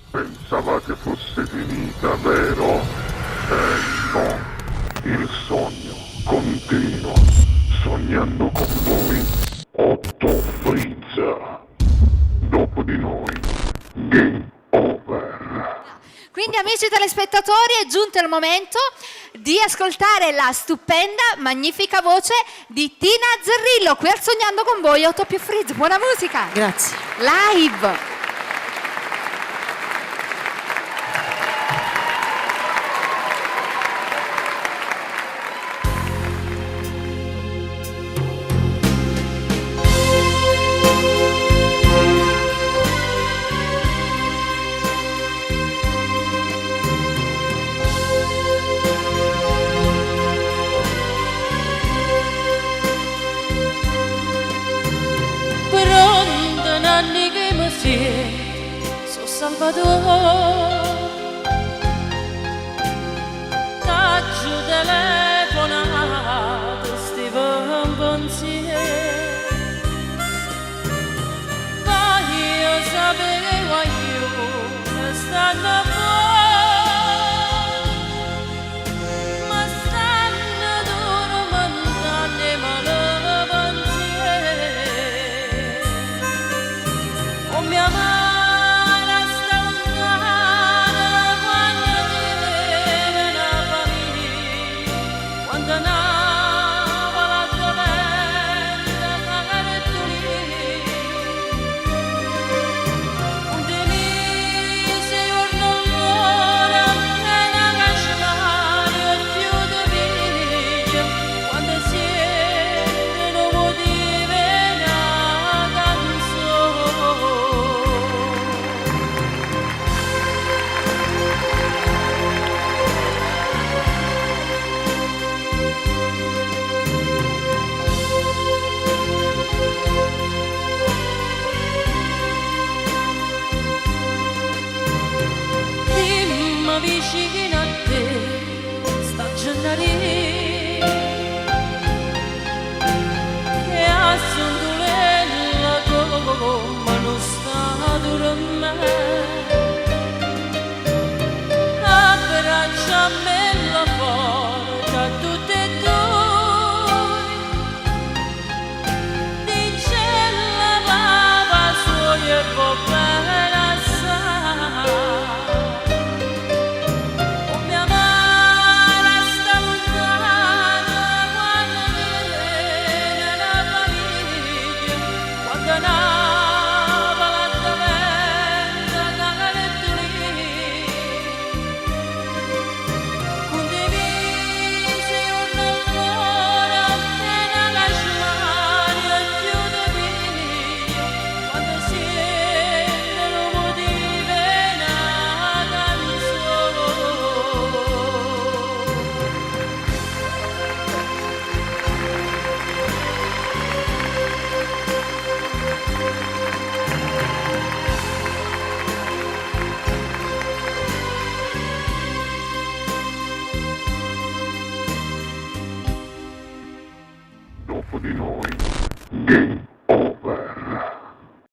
Pensavate fosse finita, vero? No, il sogno continua, sognando con voi, Otto Frizza. Dopo di noi, game over. Quindi amici telespettatori è giunto il momento di ascoltare la stupenda, magnifica voce di Tina Zerrillo qui al Sognando con voi, Otto più Frizz. Buona musica! Grazie. Live! Anni che mi so Salvatore, t'aggiù telefonato, stivo un pensiero, ma io sapevo io stanno fuori, ma stanno dormendo e me lo mia mano sta lontana quando ti vede una famiglia, quando nava la dolente la carettolina, un denise giorno ancora e una casciare o più di viglia, quando siete non motivi una canzone. Vicino